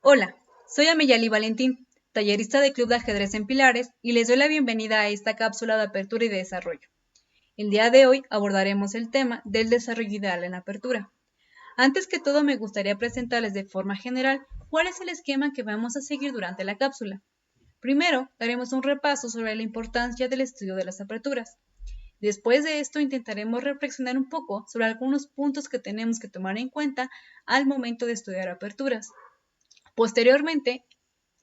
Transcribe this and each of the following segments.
Hola, soy Ameyali Valentín, tallerista del Club de Ajedrez en Pilares, y les doy la bienvenida a esta cápsula de apertura y de desarrollo. El día de hoy abordaremos el tema del desarrollo ideal en apertura. Antes que todo, me gustaría presentarles de forma general cuál es el esquema que vamos a seguir durante la cápsula. Primero, daremos un repaso sobre la importancia del estudio de las aperturas. Después de esto, intentaremos reflexionar un poco sobre algunos puntos que tenemos que tomar en cuenta al momento de estudiar aperturas. Posteriormente,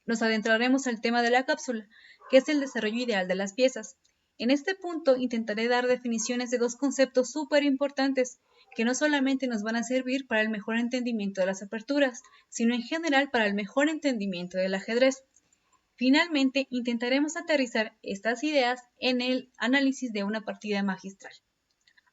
nos adentraremos al tema de la cápsula, que es el desarrollo ideal de las piezas. En este punto intentaré dar definiciones de dos conceptos súper importantes que no solamente nos van a servir para el mejor entendimiento de las aperturas, sino en general para el mejor entendimiento del ajedrez. Finalmente, intentaremos aterrizar estas ideas en el análisis de una partida magistral.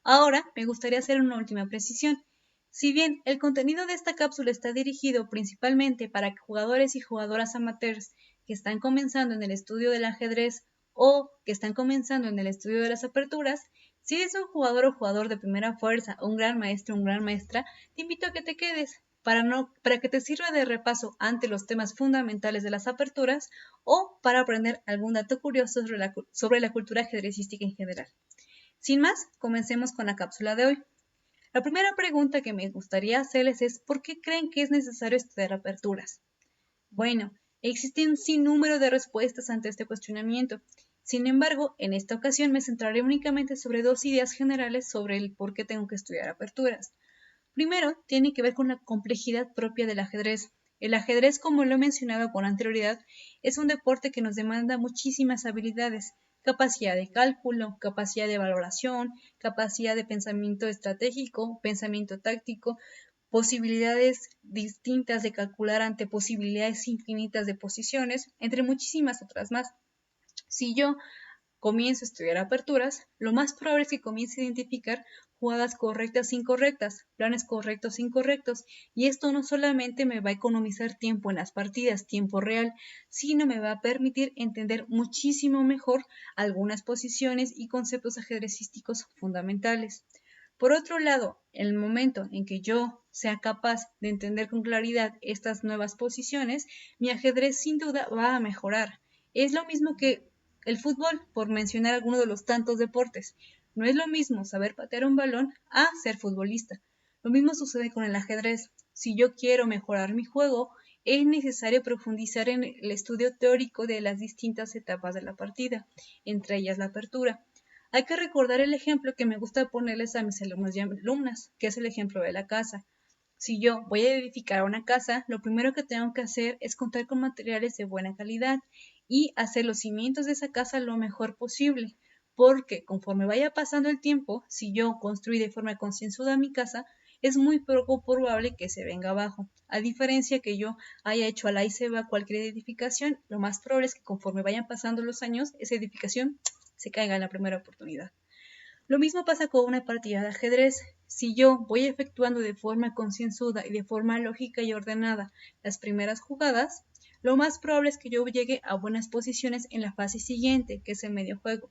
Ahora, me gustaría hacer una última precisión. Si bien el contenido de esta cápsula está dirigido principalmente para jugadores y jugadoras amateurs que están comenzando en el estudio del ajedrez o que están comenzando en el estudio de las aperturas, si eres un jugador o jugador de primera fuerza, un gran maestro o una gran maestra, te invito a que te quedes para que te sirva de repaso ante los temas fundamentales de las aperturas o para aprender algún dato curioso sobre la cultura ajedrecística en general. Sin más, comencemos con la cápsula de hoy. La primera pregunta que me gustaría hacerles es ¿por qué creen que es necesario estudiar aperturas? Bueno, existen un sinnúmero de respuestas ante este cuestionamiento. Sin embargo, en esta ocasión me centraré únicamente sobre dos ideas generales sobre el por qué tengo que estudiar aperturas. Primero, tiene que ver con la complejidad propia del ajedrez. El ajedrez, como lo he mencionado con anterioridad, es un deporte que nos demanda muchísimas habilidades, capacidad de cálculo, capacidad de valoración, capacidad de pensamiento estratégico, pensamiento táctico, posibilidades distintas de calcular ante posibilidades infinitas de posiciones, entre muchísimas otras más. Si yo comienzo a estudiar aperturas, lo más probable es que comience a identificar jugadas correctas e incorrectas, planes correctos e incorrectos, y esto no solamente me va a economizar tiempo en las partidas, tiempo real, sino me va a permitir entender muchísimo mejor algunas posiciones y conceptos ajedrecísticos fundamentales. Por otro lado, en el momento en que yo sea capaz de entender con claridad estas nuevas posiciones, mi ajedrez sin duda va a mejorar. Es lo mismo que el fútbol, por mencionar alguno de los tantos deportes. No es lo mismo saber patear un balón a ser futbolista. Lo mismo sucede con el ajedrez. Si yo quiero mejorar mi juego, es necesario profundizar en el estudio teórico de las distintas etapas de la partida, entre ellas la apertura. Hay que recordar el ejemplo que me gusta ponerles a mis alumnos y alumnas, que es el ejemplo de la casa. Si yo voy a edificar una casa, lo primero que tengo que hacer es contar con materiales de buena calidad y hacer los cimientos de esa casa lo mejor posible, porque conforme vaya pasando el tiempo, si yo construí de forma concienzuda mi casa, es muy poco probable que se venga abajo. A diferencia que yo haya hecho a la y se va cualquier edificación, lo más probable es que conforme vayan pasando los años, esa edificación se caiga en la primera oportunidad. Lo mismo pasa con una partida de ajedrez. Si yo voy efectuando de forma concienzuda y de forma lógica y ordenada las primeras jugadas, lo más probable es que yo llegue a buenas posiciones en la fase siguiente, que es el medio juego.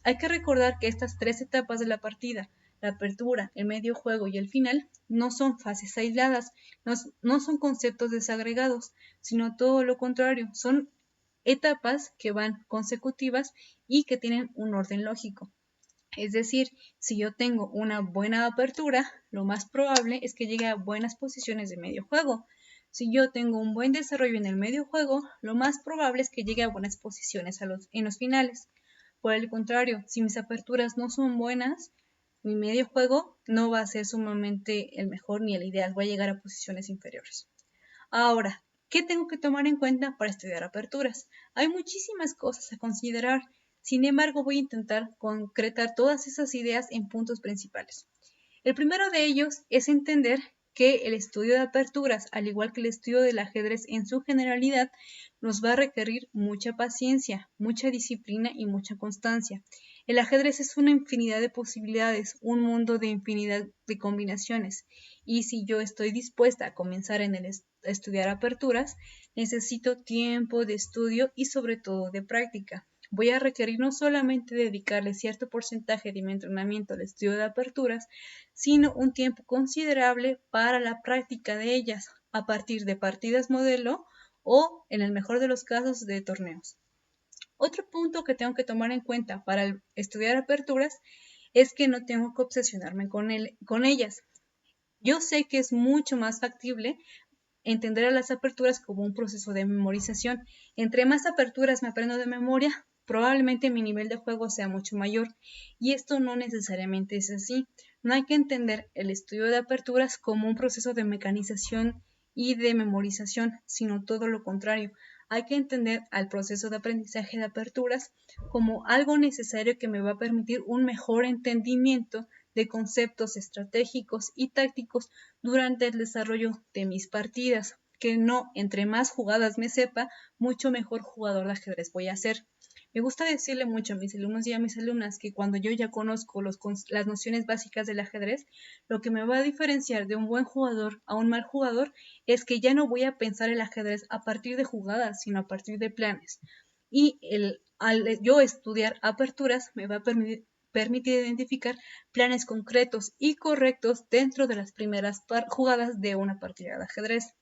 Hay que recordar que estas tres etapas de la partida, la apertura, el medio juego y el final, no son fases aisladas, no son conceptos desagregados, sino todo lo contrario, son etapas que van consecutivas y que tienen un orden lógico. Es decir, si yo tengo una buena apertura, lo más probable es que llegue a buenas posiciones de medio juego. Si yo tengo un buen desarrollo en el medio juego, lo más probable es que llegue a buenas posiciones en los finales. Por el contrario, si mis aperturas no son buenas, mi medio juego no va a ser sumamente el mejor ni el ideal, voy a llegar a posiciones inferiores. Ahora, ¿qué tengo que tomar en cuenta para estudiar aperturas? Hay muchísimas cosas a considerar, sin embargo voy a intentar concretar todas esas ideas en puntos principales. El primero de ellos es entender que el estudio de aperturas, al igual que el estudio del ajedrez en su generalidad, nos va a requerir mucha paciencia, mucha disciplina y mucha constancia. El ajedrez es una infinidad de posibilidades, un mundo de infinidad de combinaciones. Y si yo estoy dispuesta a comenzar a estudiar aperturas, necesito tiempo de estudio y sobre todo de práctica. Voy a requerir no solamente dedicarle cierto porcentaje de mi entrenamiento al estudio de aperturas, sino un tiempo considerable para la práctica de ellas, a partir de partidas modelo o, en el mejor de los casos, de torneos. Otro punto que tengo que tomar en cuenta para estudiar aperturas es que no tengo que obsesionarme con ellas. Yo sé que es mucho más factible entender a las aperturas como un proceso de memorización. Entre más aperturas me aprendo de memoria, probablemente mi nivel de juego sea mucho mayor. Y esto no necesariamente es así. No hay que entender el estudio de aperturas como un proceso de mecanización y de memorización, sino todo lo contrario. Hay que entender al proceso de aprendizaje de aperturas como algo necesario que me va a permitir un mejor entendimiento de conceptos estratégicos y tácticos durante el desarrollo de mis partidas, que no, entre más jugadas me sepa, mucho mejor jugador de ajedrez voy a ser. Me gusta decirle mucho a mis alumnos y a mis alumnas que cuando yo ya conozco las nociones básicas del ajedrez, lo que me va a diferenciar de un buen jugador a un mal jugador es que ya no voy a pensar el ajedrez a partir de jugadas, sino a partir de planes. Y al yo estudiar aperturas me va a permitir identificar planes concretos y correctos dentro de las primeras jugadas de una partida de ajedrez.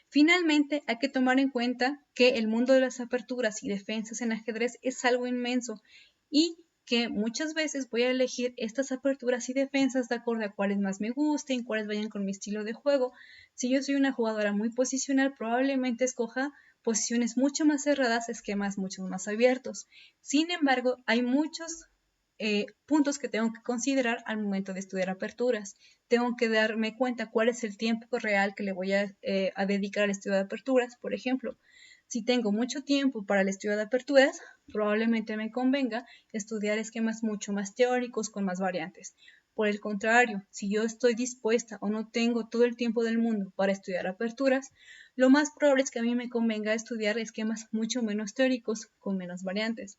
Finalmente, hay que tomar en cuenta que el mundo de las aperturas y defensas en ajedrez es algo inmenso y que muchas veces voy a elegir estas aperturas y defensas de acuerdo a cuáles más me gusten, cuáles vayan con mi estilo de juego. Si yo soy una jugadora muy posicional, probablemente escoja posiciones mucho más cerradas, esquemas mucho más abiertos. Sin embargo, hay muchos puntos que tengo que considerar al momento de estudiar aperturas. Tengo que darme cuenta cuál es el tiempo real que le voy a dedicar al estudio de aperturas. Por ejemplo, si tengo mucho tiempo para el estudio de aperturas, probablemente me convenga estudiar esquemas mucho más teóricos con más variantes. Por el contrario, si yo estoy dispuesta o no tengo todo el tiempo del mundo para estudiar aperturas, lo más probable es que a mí me convenga estudiar esquemas mucho menos teóricos con menos variantes.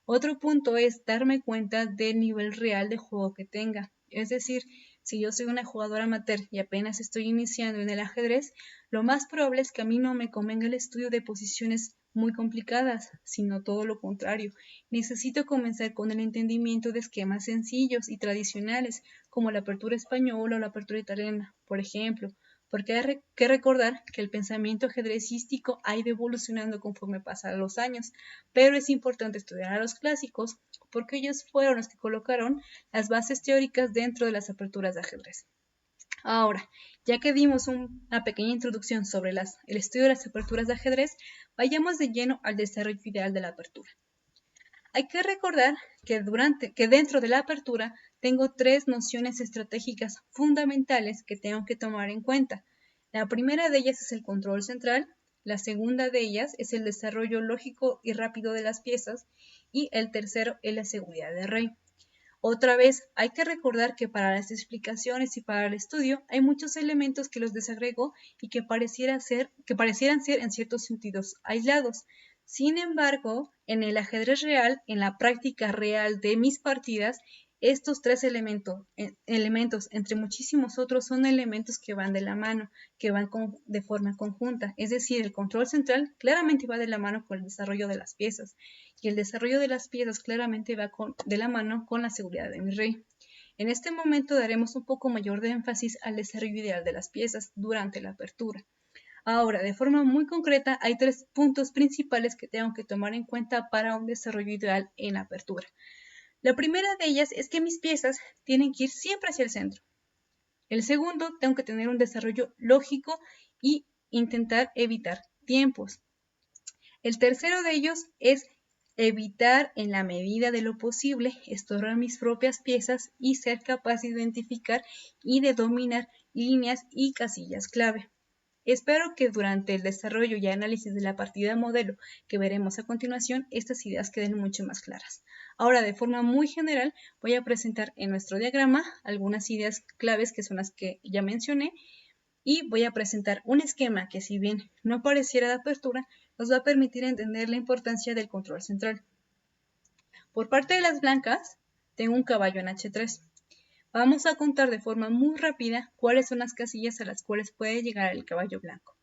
Otro punto es darme cuenta del nivel real de juego que tenga. Es decir, si yo soy una jugadora amateur y apenas estoy iniciando en el ajedrez, lo más probable es que a mí no me convenga el estudio de posiciones muy complicadas, sino todo lo contrario. Necesito comenzar con el entendimiento de esquemas sencillos y tradicionales, como la apertura española o la apertura italiana, por ejemplo, porque hay que recordar que el pensamiento ajedrecístico ha ido evolucionando conforme pasan los años, pero es importante estudiar a los clásicos porque ellos fueron los que colocaron las bases teóricas dentro de las aperturas de ajedrez. Ahora, ya que dimos una pequeña introducción sobre el estudio de las aperturas de ajedrez, vayamos de lleno al desarrollo ideal de la apertura. Hay que recordar que dentro de la apertura tengo tres nociones estratégicas fundamentales que tengo que tomar en cuenta. La primera de ellas es el control central, la segunda de ellas es el desarrollo lógico y rápido de las piezas y el tercero es la seguridad del rey. Otra vez, hay que recordar que para las explicaciones y para el estudio hay muchos elementos que los desagrego y que parecieran ser en ciertos sentidos aislados. Sin embargo, en el ajedrez real, en la práctica real de mis partidas, estos tres elementos, entre muchísimos otros, son elementos que van de la mano, que van de forma conjunta. Es decir, el control central claramente va de la mano con el desarrollo de las piezas y el desarrollo de las piezas claramente va de la mano con la seguridad de mi rey. En este momento daremos un poco mayor de énfasis al desarrollo ideal de las piezas durante la apertura. Ahora, de forma muy concreta, hay tres puntos principales que tengo que tomar en cuenta para un desarrollo ideal en apertura. La primera de ellas es que mis piezas tienen que ir siempre hacia el centro. El segundo, tengo que tener un desarrollo lógico y intentar evitar tiempos. El tercero de ellos es evitar en la medida de lo posible estorbar mis propias piezas y ser capaz de identificar y de dominar líneas y casillas clave. Espero que durante el desarrollo y análisis de la partida modelo que veremos a continuación, estas ideas queden mucho más claras. Ahora, de forma muy general, voy a presentar en nuestro diagrama algunas ideas claves que son las que ya mencioné y voy a presentar un esquema que, si bien no pareciera de apertura, nos va a permitir entender la importancia del control central. Por parte de las blancas, tengo un caballo en H3. Vamos a contar de forma muy rápida cuáles son las casillas a las cuales puede llegar el caballo blanco.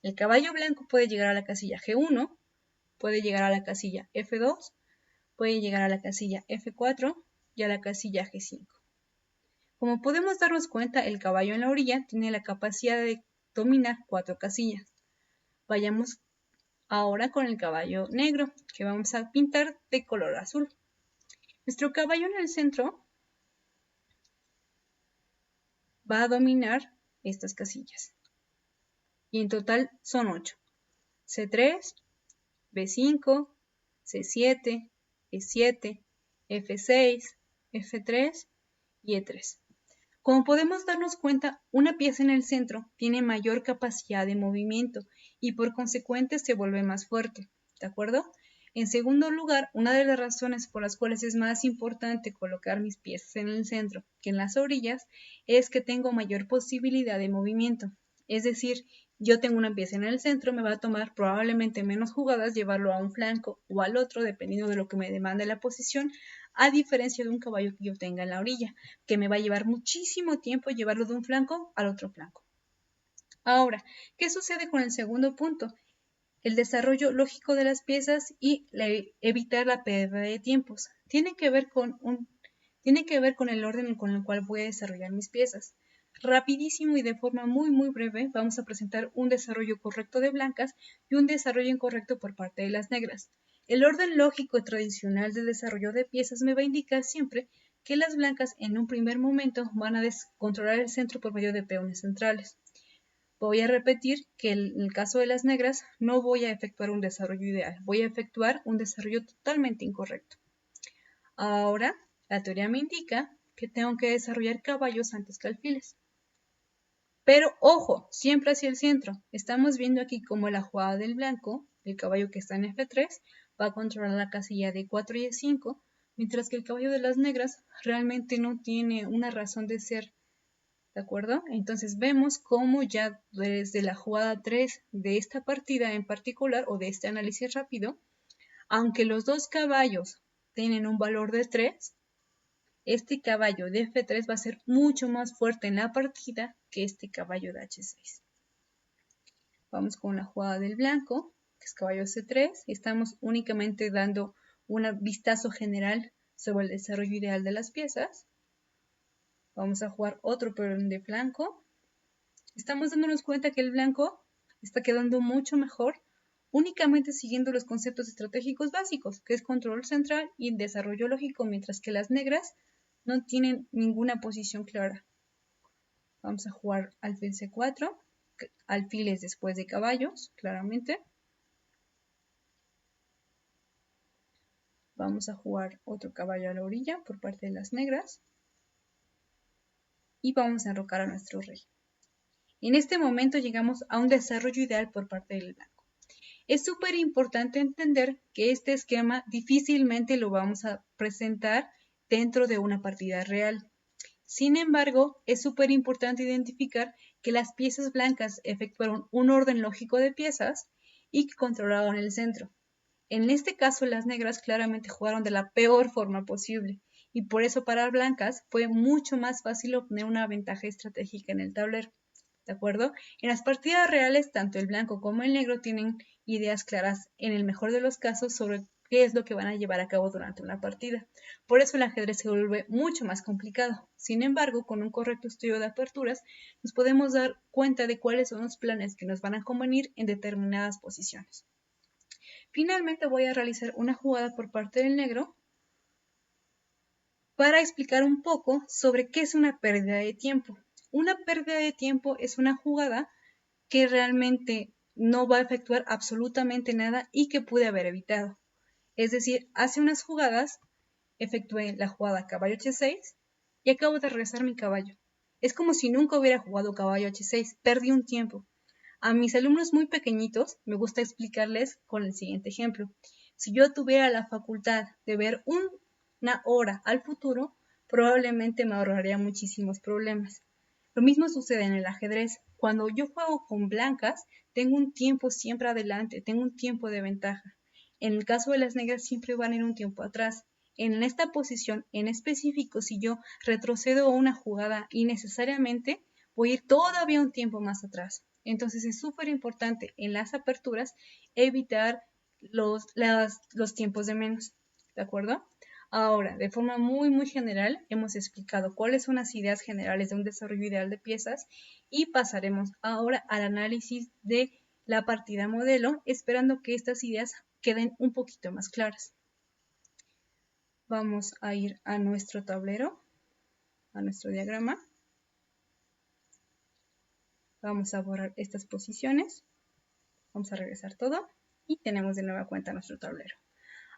El caballo blanco puede llegar a la casilla G1, puede llegar a la casilla F2, puede llegar a la casilla F4 y a la casilla G5. Como podemos darnos cuenta, el caballo en la orilla tiene la capacidad de dominar 4 casillas. Vayamos ahora con el caballo negro, que vamos a pintar de color azul. Nuestro caballo en el centro va a dominar estas casillas. Y en total son 8. C3, B5, C7, E7, F6, F3 y E3. Como podemos darnos cuenta, una pieza en el centro tiene mayor capacidad de movimiento y por consecuente se vuelve más fuerte, ¿de acuerdo? En segundo lugar, una de las razones por las cuales es más importante colocar mis piezas en el centro que en las orillas es que tengo mayor posibilidad de movimiento. Es decir, yo tengo una pieza en el centro, me va a tomar probablemente menos jugadas llevarlo a un flanco o al otro, dependiendo de lo que me demande la posición, a diferencia de un caballo que yo tenga en la orilla, que me va a llevar muchísimo tiempo llevarlo de un flanco al otro flanco. Ahora, ¿qué sucede con el segundo punto? El desarrollo lógico de las piezas y evitar la pérdida de tiempos. Tiene que ver con el orden con el cual voy a desarrollar mis piezas. Rapidísimo y de forma muy breve vamos a presentar un desarrollo correcto de blancas y un desarrollo incorrecto por parte de las negras. El orden lógico tradicional de desarrollo de piezas me va a indicar siempre que las blancas en un primer momento van a descontrolar el centro por medio de peones centrales. Voy a repetir que en el caso de las negras no voy a efectuar un desarrollo ideal, voy a efectuar un desarrollo totalmente incorrecto. Ahora, la teoría me indica que tengo que desarrollar caballos antes que alfiles. Pero ojo, siempre hacia el centro. Estamos viendo aquí como la jugada del blanco, el caballo que está en F3, va a controlar la casilla de 4 y E5, mientras que el caballo de las negras realmente no tiene una razón de ser. ¿De acuerdo? Entonces vemos cómo ya desde la jugada 3 de esta partida en particular o de este análisis rápido, aunque los dos caballos tienen un valor de 3, este caballo de F3 va a ser mucho más fuerte en la partida que este caballo de H6. Vamos con la jugada del blanco, que es caballo C3. Estamos únicamente dando un vistazo general sobre el desarrollo ideal de las piezas. Vamos a jugar otro peón de flanco. Estamos dándonos cuenta que el blanco está quedando mucho mejor únicamente siguiendo los conceptos estratégicos básicos, que es control central y desarrollo lógico, mientras que las negras no tienen ninguna posición clara. Vamos a jugar alfil C4, alfiles después de caballos, claramente. Vamos a jugar otro caballo a la orilla por parte de las negras. Y vamos a enrocar a nuestro rey. En este momento llegamos a un desarrollo ideal por parte del blanco. Es súper importante entender que este esquema difícilmente lo vamos a presentar dentro de una partida real. Sin embargo, es súper importante identificar que las piezas blancas efectuaron un orden lógico de piezas y que controlaron el centro. En este caso, las negras claramente jugaron de la peor forma posible y por eso para blancas fue mucho más fácil obtener una ventaja estratégica en el tablero. ¿De acuerdo? En las partidas reales, tanto el blanco como el negro tienen ideas claras, en el mejor de los casos, sobre qué es lo que van a llevar a cabo durante una partida. Por eso el ajedrez se vuelve mucho más complicado. Sin embargo, con un correcto estudio de aperturas, nos podemos dar cuenta de cuáles son los planes que nos van a convenir en determinadas posiciones. Finalmente voy a realizar una jugada por parte del negro para explicar un poco sobre qué es una pérdida de tiempo. Una pérdida de tiempo es una jugada que realmente no va a efectuar absolutamente nada y que pude haber evitado. Es decir, hace unas jugadas efectué la jugada caballo H6 y acabo de regresar mi caballo. Es como si nunca hubiera jugado caballo H6, perdí un tiempo. A mis alumnos muy pequeñitos me gusta explicarles con el siguiente ejemplo. Si yo tuviera la facultad de ver una hora al futuro, probablemente me ahorraría muchísimos problemas. Lo mismo sucede en el ajedrez. Cuando yo juego con blancas, tengo un tiempo siempre adelante, tengo un tiempo de ventaja. En el caso de las negras siempre van a ir un tiempo atrás. En esta posición en específico, si yo retrocedo una jugada innecesariamente, voy a ir todavía un tiempo más atrás. Entonces es súper importante en las aperturas evitar los tiempos de menos, ¿de acuerdo? Ahora, de forma muy general, hemos explicado cuáles son las ideas generales de un desarrollo ideal de piezas y pasaremos ahora al análisis de la partida modelo, esperando que estas ideas queden un poquito más claras. Vamos a ir a nuestro tablero, a nuestro diagrama. Vamos a borrar estas posiciones. Vamos a regresar todo y tenemos de nueva cuenta nuestro tablero.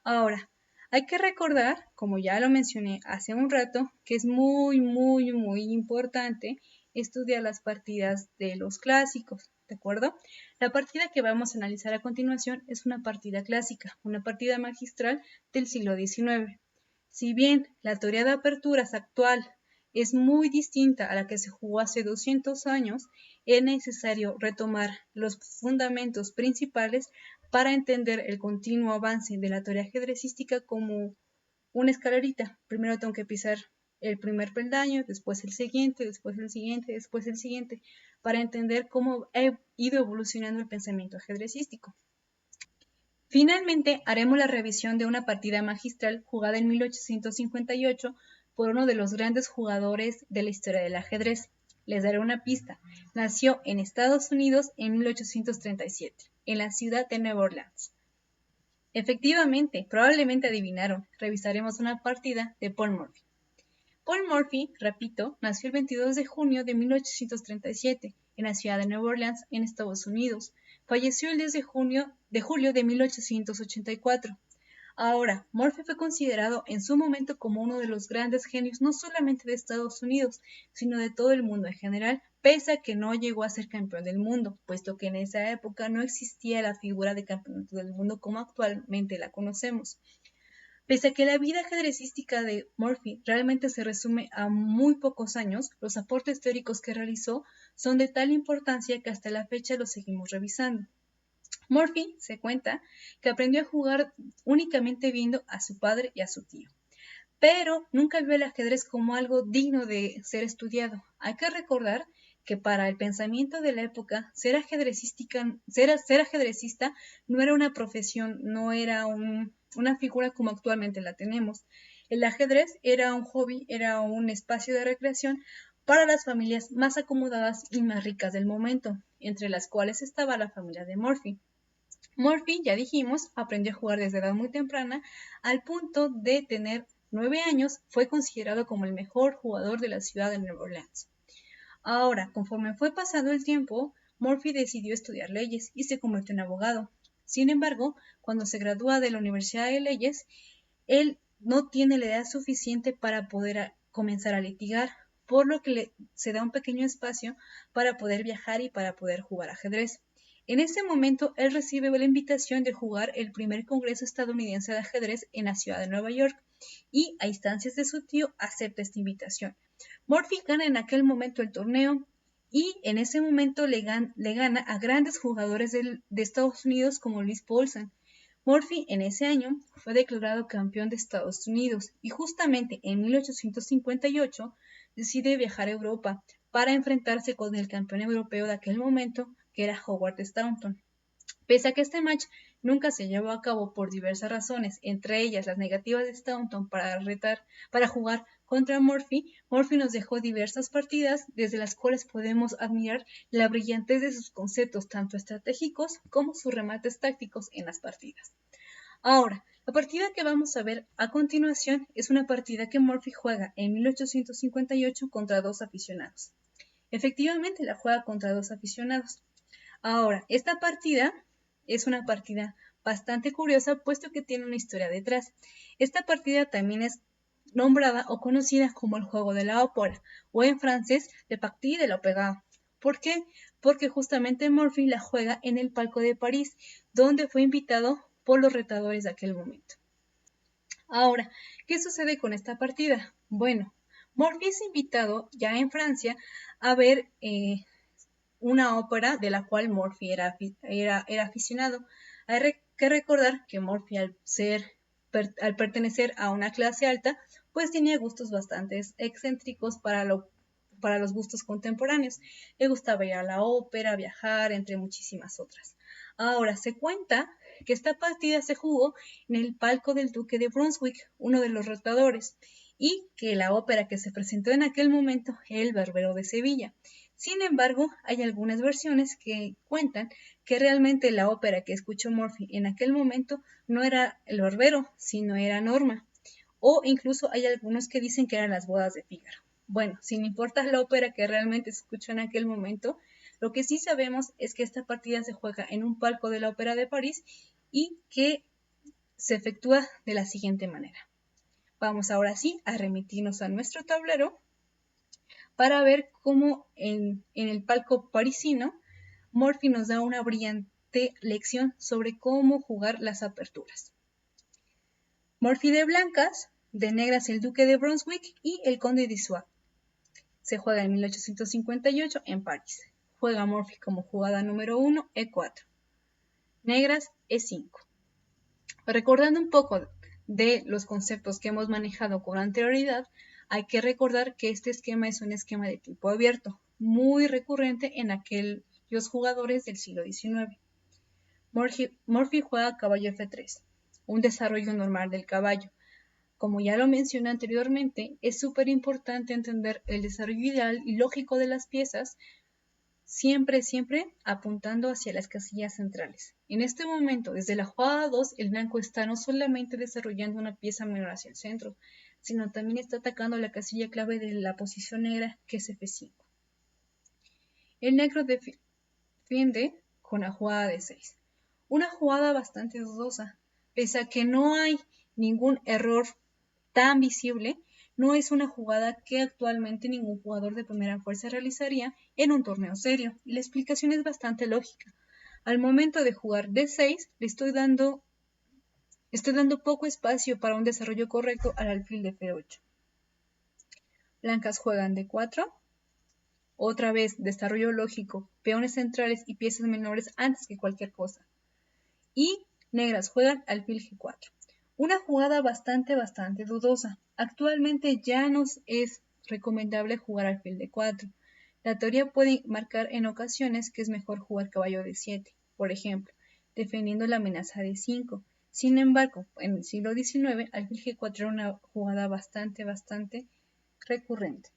Ahora, hay que recordar, como ya lo mencioné hace un rato, que es muy importante estudiar las partidas de los clásicos, ¿de acuerdo? La partida que vamos a analizar a continuación es una partida clásica, una partida magistral del siglo XIX. Si bien la teoría de aperturas actual es muy distinta a la que se jugó hace 200 años, es necesario retomar los fundamentos principales para entender el continuo avance de la teoría ajedrecística como una escalerita. Primero tengo que pisar el primer peldaño, después el siguiente, después el siguiente, después el siguiente, para entender cómo ha ido evolucionando el pensamiento ajedrecístico. Finalmente, haremos la revisión de una partida magistral jugada en 1858 por uno de los grandes jugadores de la historia del ajedrez. Les daré una pista. Nació en Estados Unidos en 1837, en la ciudad de Nueva Orleans. Efectivamente, probablemente adivinaron. Revisaremos una partida de Paul Morphy. Paul Morphy, repito, nació el 22 de junio de 1837 en la ciudad de Nueva Orleans, en Estados Unidos. Falleció el 10 de julio de 1884. Ahora, Morphy fue considerado en su momento como uno de los grandes genios no solamente de Estados Unidos, sino de todo el mundo en general, pese a que no llegó a ser campeón del mundo, puesto que en esa época no existía la figura de campeonato del mundo como actualmente la conocemos. Pese a que la vida ajedrecística de Morphy realmente se resume a muy pocos años, los aportes teóricos que realizó son de tal importancia que hasta la fecha los seguimos revisando. Morphy se cuenta que aprendió a jugar únicamente viendo a su padre y a su tío, pero nunca vio el ajedrez como algo digno de ser estudiado. Hay que recordar que para el pensamiento de la época, ser ajedrecista no era una profesión, no era una figura como actualmente la tenemos. El ajedrez era un hobby, era un espacio de recreación para las familias más acomodadas y más ricas del momento, entre las cuales estaba la familia de Morphy. Morphy, ya dijimos, aprendió a jugar desde edad muy temprana, al punto de tener 9 años, fue considerado como el mejor jugador de la ciudad de Nueva Orleans. Ahora, conforme fue pasando el tiempo, Morphy decidió estudiar leyes y se convirtió en abogado. Sin embargo, cuando se gradúa de la Universidad de Leyes, él no tiene la edad suficiente para poder comenzar a litigar, por lo que se da un pequeño espacio para poder viajar y para poder jugar ajedrez. En ese momento, él recibe la invitación de jugar el primer Congreso estadounidense de ajedrez en la ciudad de Nueva York y, a instancias de su tío, acepta esta invitación. Morphy gana en aquel momento el torneo y en ese momento le gana a grandes jugadores de Estados Unidos como Louis Paulsen. Morphy en ese año fue declarado campeón de Estados Unidos y justamente en 1858 decide viajar a Europa para enfrentarse con el campeón europeo de aquel momento, que era Howard Staunton. Pese a que este match nunca se llevó a cabo por diversas razones, entre ellas las negativas de Staunton para jugar contra Morphy, Morphy nos dejó diversas partidas desde las cuales podemos admirar la brillantez de sus conceptos tanto estratégicos como sus remates tácticos en las partidas. Ahora, la partida que vamos a ver a continuación es una partida que Morphy juega en 1858 contra dos aficionados. Efectivamente, la juega contra dos aficionados. Ahora, esta partida es una partida bastante curiosa, puesto que tiene una historia detrás. Esta partida también es nombrada o conocida como el juego de la ópera, o en francés, le partie de l'opéra. ¿Por qué? Porque justamente Morphy la juega en el palco de París, donde fue invitado por los retadores de aquel momento. Ahora, ¿qué sucede con esta partida? Bueno, Morphy es invitado ya en Francia a ver una ópera de la cual Morphy era aficionado. Hay que recordar que Morphy, al pertenecer a una clase alta, pues tenía gustos bastante excéntricos para lo para los gustos contemporáneos. Le gustaba ir a la ópera, viajar, entre muchísimas otras. Ahora, se cuenta que esta partida se jugó en el palco del duque de Brunswick, uno de los rotadores, y que la ópera que se presentó en aquel momento era El Barbero de Sevilla. Sin embargo, hay algunas versiones que cuentan que realmente la ópera que escuchó Murphy en aquel momento no era El Barbero, sino era Norma. O incluso hay algunos que dicen que eran Las Bodas de Fígaro. Bueno, sin importar la ópera que realmente se escuchó en aquel momento, lo que sí sabemos es que esta partida se juega en un palco de la Ópera de París y que se efectúa de la siguiente manera. Vamos ahora sí a remitirnos a nuestro tablero para ver cómo en el palco parisino Murphy nos da una brillante lección sobre cómo jugar las aperturas. Murphy de blancas, de negras el duque de Brunswick y el conde de Soissons. Se juega en 1858 en París. Juega Murphy como jugada número 1, E4. Negras, E5. Recordando un poco de los conceptos que hemos manejado con anterioridad, hay que recordar que este esquema es un esquema de tipo abierto, muy recurrente en aquellos jugadores del siglo XIX. Murphy juega caballo F3, un desarrollo normal del caballo. Como ya lo mencioné anteriormente, es súper importante entender el desarrollo ideal y lógico de las piezas, siempre apuntando hacia las casillas centrales. En este momento, desde la jugada 2, el blanco está no solamente desarrollando una pieza menor hacia el centro, sino también está atacando la casilla clave de la posición negra, que es F5. El negro defiende con la jugada de 6. Una jugada bastante dudosa, pese a que no hay ningún error tan visible, no es una jugada que actualmente ningún jugador de primera fuerza realizaría en un torneo serio, y la explicación es bastante lógica. Al momento de jugar D6, le estoy dando poco espacio para un desarrollo correcto al alfil de F8. Blancas juegan D4, otra vez desarrollo lógico, peones centrales y piezas menores antes que cualquier cosa. Y negras juegan alfil G4. Una jugada bastante dudosa. Actualmente ya nos es recomendable jugar alfil D4. La teoría puede marcar en ocasiones que es mejor jugar caballo D7, por ejemplo, defendiendo la amenaza de 5. Sin embargo, en el siglo XIX, alfil G4 era una jugada bastante recurrente.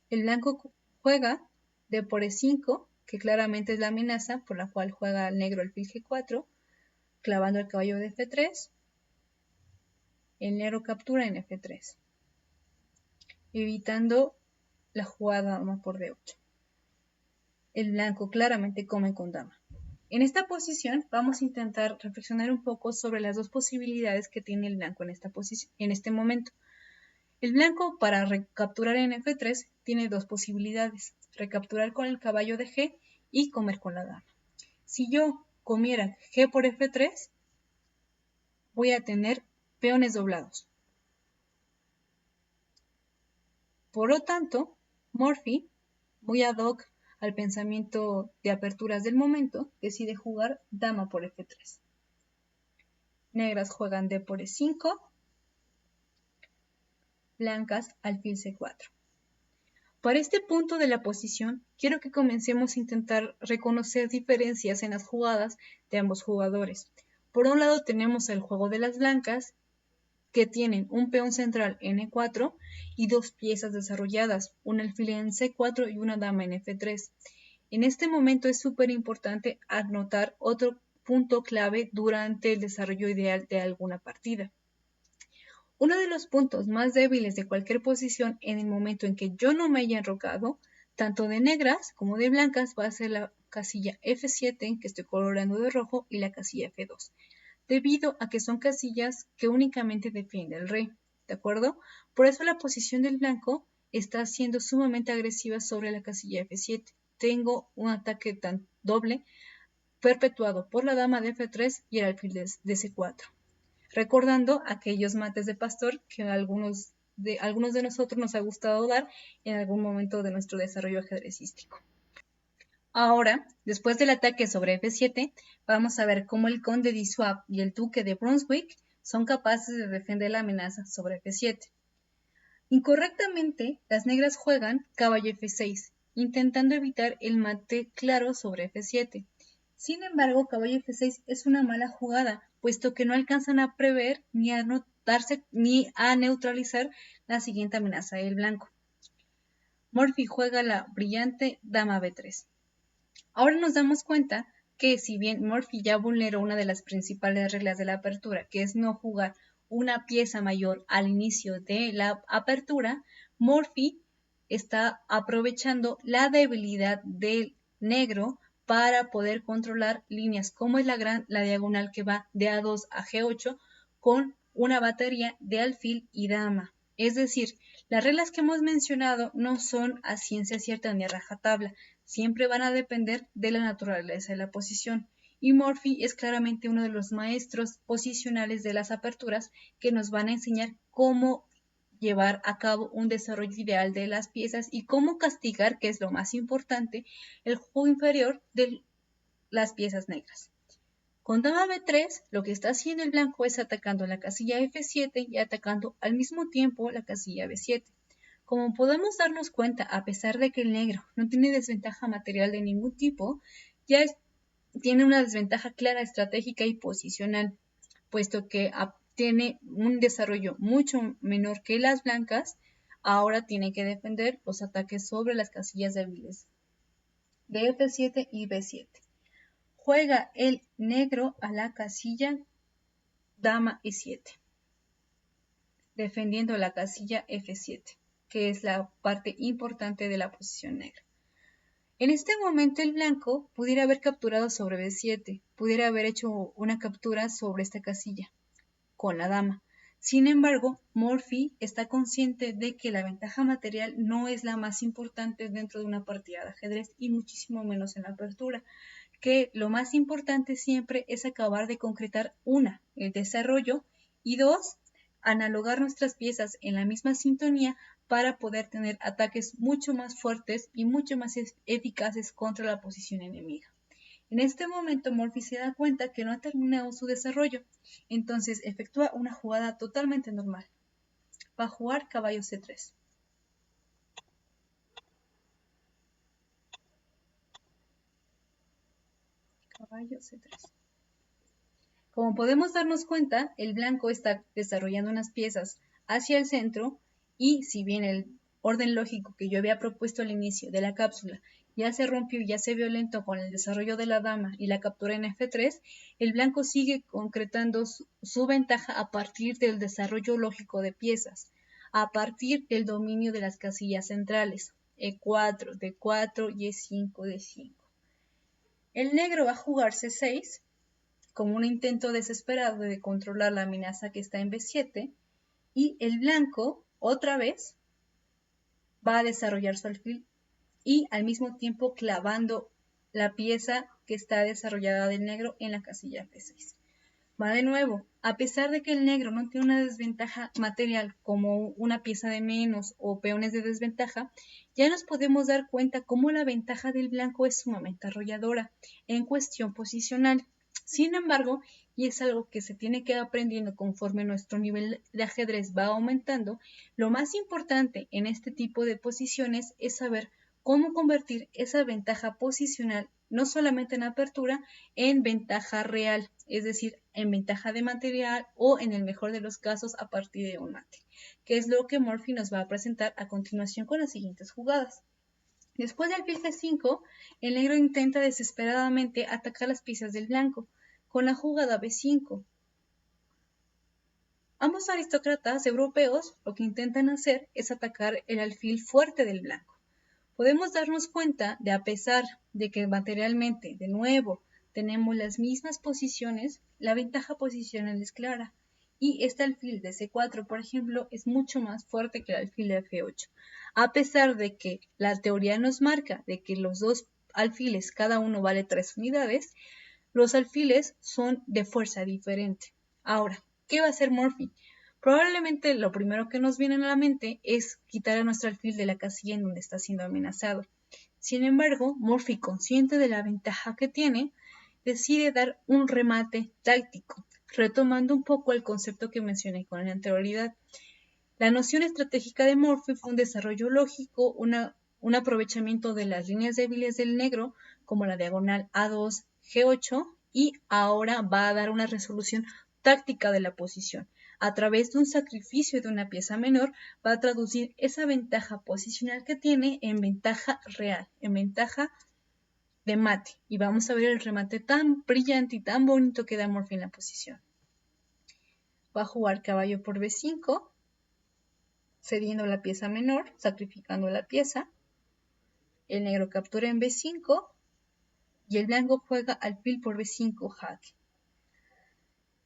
El blanco juega D por E5, que claramente es la amenaza por la cual juega el negro alfil G4, clavando el caballo de F3, el negro captura en F3, evitando la jugada dama por D8. El blanco claramente come con dama. En esta posición vamos a intentar reflexionar un poco sobre las dos posibilidades que tiene el blanco en este momento. El blanco para recapturar en F3 tiene dos posibilidades, recapturar con el caballo de G y comer con la dama. Si yo comiera G por F3, voy a tener peones doblados. Por lo tanto, Murphy, muy ad hoc al pensamiento de aperturas del momento, decide jugar dama por F3. Negras juegan D por E5, blancas alfil C4. Para este punto de la posición, quiero que comencemos a intentar reconocer diferencias en las jugadas de ambos jugadores. Por un lado tenemos el juego de las blancas, que tienen un peón central en E4 y dos piezas desarrolladas, un alfil en C4 y una dama en F3. En este momento es súper importante anotar otro punto clave durante el desarrollo ideal de alguna partida. Uno de los puntos más débiles de cualquier posición en el momento en que yo no me haya enrocado, tanto de negras como de blancas, va a ser la casilla F7, que estoy colorando de rojo, y la casilla F2. Debido a que son casillas que únicamente defiende el rey, ¿de acuerdo? Por eso la posición del blanco está siendo sumamente agresiva sobre la casilla F7. Tengo un ataque tan doble perpetuado por la dama de F3 y el alfil de C4. Recordando aquellos mates de pastor que a algunos de nosotros nos ha gustado dar en algún momento de nuestro desarrollo ajedrecístico. Ahora, después del ataque sobre F7, vamos a ver cómo el conde de Soissons y el duque de Brunswick son capaces de defender la amenaza sobre F7. Incorrectamente, las negras juegan caballo F6, intentando evitar el mate claro sobre F7. Sin embargo, caballo F6 es una mala jugada, puesto que no alcanzan a prever ni a neutralizar la siguiente amenaza del blanco. Morphy juega la brillante dama B3. Ahora nos damos cuenta que si bien Morphy ya vulneró una de las principales reglas de la apertura, que es no jugar una pieza mayor al inicio de la apertura, Morphy está aprovechando la debilidad del negro para poder controlar líneas como es la diagonal que va de A2 a G8 con una batería de alfil y dama. Es decir, las reglas que hemos mencionado no son a ciencia cierta ni a rajatabla, siempre van a depender de la naturaleza de la posición. Y Morphy es claramente uno de los maestros posicionales de las aperturas que nos van a enseñar cómo llevar a cabo un desarrollo ideal de las piezas y cómo castigar, que es lo más importante, el juego inferior de las piezas negras. Con dama B3, lo que está haciendo el blanco es atacando la casilla F7 y atacando al mismo tiempo la casilla B7. Como podemos darnos cuenta, a pesar de que el negro no tiene desventaja material de ningún tipo, tiene una desventaja clara estratégica y posicional, puesto que tiene un desarrollo mucho menor que las blancas, ahora tiene que defender los ataques sobre las casillas débiles de F7 y B7. Juega el negro a la casilla dama E7, defendiendo la casilla F7, que es la parte importante de la posición negra. En este momento el blanco pudiera haber capturado sobre B7, pudiera haber hecho una captura sobre esta casilla con la dama. Sin embargo, Morphy está consciente de que la ventaja material no es la más importante dentro de una partida de ajedrez y muchísimo menos en la apertura, que lo más importante siempre es acabar de concretar el desarrollo y dos, analogar nuestras piezas en la misma sintonía para poder tener ataques mucho más fuertes y mucho más eficaces contra la posición enemiga. En este momento Morphy se da cuenta que no ha terminado su desarrollo, entonces efectúa una jugada totalmente normal. Va a jugar caballo C3. Caballo C3. Como podemos darnos cuenta, el blanco está desarrollando unas piezas hacia el centro y si bien el orden lógico que yo había propuesto al inicio de la cápsula ya se rompió y ya se vio lento con el desarrollo de la dama y la captura en F3, el blanco sigue concretando su ventaja a partir del desarrollo lógico de piezas, a partir del dominio de las casillas centrales, E4, D4 y E5, D5. El negro va a jugar C6 como un intento desesperado de controlar la amenaza que está en B7 y el blanco otra vez va a desarrollar su alfil y al mismo tiempo clavando la pieza que está desarrollada del negro en la casilla F6. Va de nuevo, a pesar de que el negro no tiene una desventaja material como una pieza de menos o peones de desventaja, ya nos podemos dar cuenta cómo la ventaja del blanco es sumamente arrolladora en cuestión posicional. Sin embargo, y es algo que se tiene que ir aprendiendo conforme nuestro nivel de ajedrez va aumentando, lo más importante en este tipo de posiciones es saber cómo convertir esa ventaja posicional, no solamente en apertura, en ventaja real, es decir, en ventaja de material o en el mejor de los casos a partir de un mate, que es lo que Morphy nos va a presentar a continuación con las siguientes jugadas. Después del alfil C5, el negro intenta desesperadamente atacar las piezas del blanco con la jugada B5. Ambos aristócratas europeos lo que intentan hacer es atacar el alfil fuerte del blanco. Podemos darnos cuenta de, a pesar de que materialmente, de nuevo, tenemos las mismas posiciones, la ventaja posicional es clara. Y este alfil de C4, por ejemplo, es mucho más fuerte que el alfil de F8. A pesar de que la teoría nos marca de que los dos alfiles, cada uno vale 3 unidades, los alfiles son de fuerza diferente. Ahora, ¿qué va a hacer Morphy? Probablemente lo primero que nos viene a la mente es quitar a nuestro alfil de la casilla en donde está siendo amenazado. Sin embargo, Morphy, consciente de la ventaja que tiene, decide dar un remate táctico, retomando un poco el concepto que mencioné con la anterioridad. La noción estratégica de Morphy fue un desarrollo lógico, un aprovechamiento de las líneas débiles del negro, como la diagonal A2, G8, y ahora va a dar una resolución táctica de la posición. A través de un sacrificio de una pieza menor, va a traducir esa ventaja posicional que tiene en ventaja real, en ventaja de mate. Y vamos a ver el remate tan brillante y tan bonito que da Morphy en la posición. Va a jugar caballo por B5, cediendo la pieza menor, sacrificando la pieza. El negro captura en B5 y el blanco juega alfil por B5 jaque.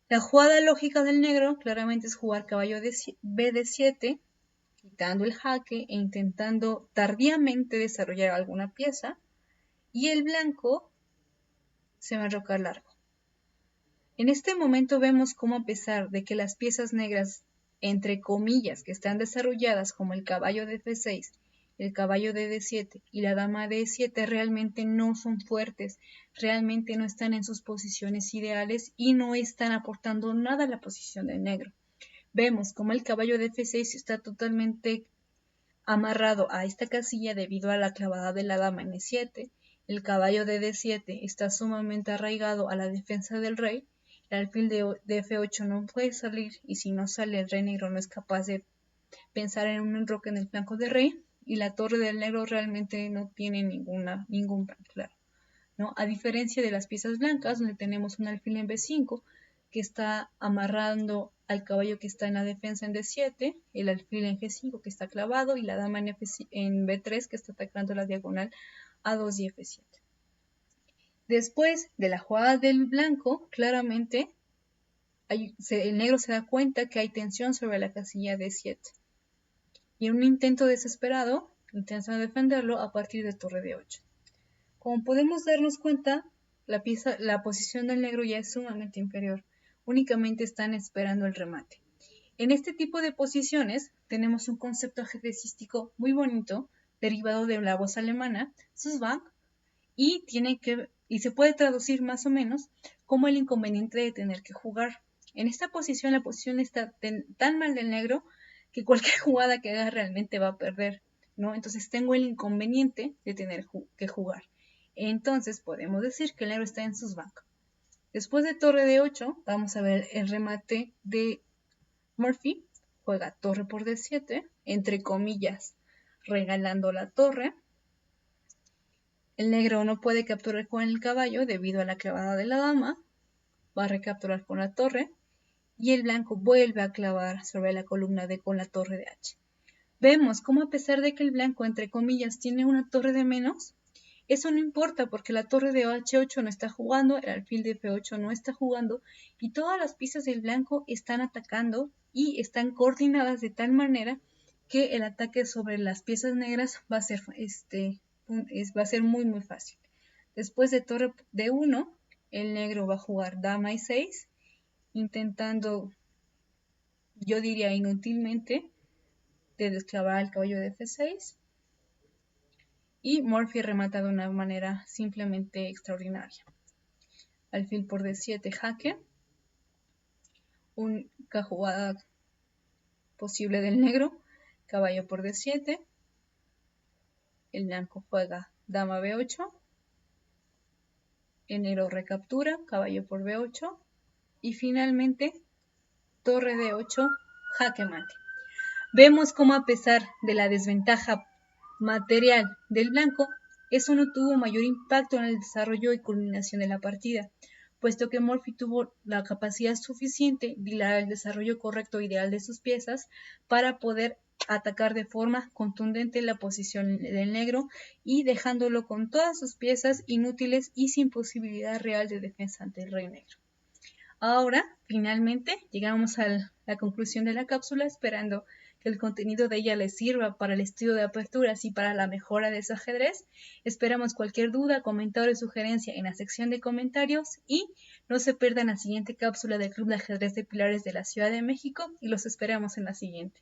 La jugada lógica del negro claramente es jugar caballo B de 7, quitando el jaque e intentando tardíamente desarrollar alguna pieza, y el blanco se va a enrocar largo. En este momento vemos cómo, a pesar de que las piezas negras, entre comillas, que están desarrolladas como el caballo de F6, el caballo de D7 y la dama de E7 realmente no son fuertes, realmente no están en sus posiciones ideales y no están aportando nada a la posición del negro. Vemos como el caballo de F6 está totalmente amarrado a esta casilla debido a la clavada de la dama en E7, el caballo de D7 está sumamente arraigado a la defensa del rey, el alfil de F8 no puede salir y si no sale el rey negro no es capaz de pensar en un enroque en el flanco del rey, y la torre del negro realmente no tiene ningún plan claro, ¿no? A diferencia de las piezas blancas, donde tenemos un alfil en B5 que está amarrando al caballo que está en la defensa en D7, el alfil en G5 que está clavado y la dama en B3 que está atacando la diagonal A2 y F7. Después de la jugada del blanco, claramente el negro se da cuenta que hay tensión sobre la casilla D7. Y en un intento desesperado, intenta defenderlo a partir de torre de 8. Como podemos darnos cuenta, la posición del negro ya es sumamente inferior. Únicamente están esperando el remate. En este tipo de posiciones tenemos un concepto ajedrecístico muy bonito, derivado de la voz alemana, Sussbank, y se puede traducir más o menos como el inconveniente de tener que jugar. En esta posición, la posición está tan mal del negro que cualquier jugada que haga realmente va a perder, ¿no? Entonces tengo el inconveniente de tener que jugar. Entonces podemos decir que el negro está en Sussbank. Después de torre de 8, vamos a ver el remate de Morphy. Juega torre por D7, entre comillas, regalando la torre. El negro no puede capturar con el caballo debido a la clavada de la dama. Va a recapturar con la torre. Y el blanco vuelve a clavar sobre la columna D con la torre de H. Vemos cómo, a pesar de que el blanco, entre comillas, tiene una torre de menos, eso no importa porque la torre de H8 no está jugando, el alfil de F8 no está jugando y todas las piezas del blanco están atacando y están coordinadas de tal manera que el ataque sobre las piezas negras va a ser muy fácil. Después de torre de 1, el negro va a jugar dama y 6, intentando, yo diría inútilmente, de desclavar al caballo de F6. Y Morphy remata de una manera simplemente extraordinaria. Alfil por D7 jaque. Única jugada posible del negro. Caballo por D7. El blanco juega dama B8. El negro recaptura. Caballo por B8. Y finalmente torre D8 jaque mate. Vemos cómo, a pesar de la desventaja material del blanco, eso no tuvo mayor impacto en el desarrollo y culminación de la partida, puesto que Morphy tuvo la capacidad suficiente de hilar el desarrollo correcto ideal de sus piezas para poder atacar de forma contundente la posición del negro y dejándolo con todas sus piezas inútiles y sin posibilidad real de defensa ante el rey negro. Ahora, finalmente, llegamos a la conclusión de la cápsula, esperando que el contenido de ella les sirva para el estudio de aperturas y para la mejora de su ajedrez. Esperamos cualquier duda, comentario o sugerencia en la sección de comentarios y no se pierdan la siguiente cápsula del Club de Ajedrez de Pilares de la Ciudad de México y los esperamos en la siguiente.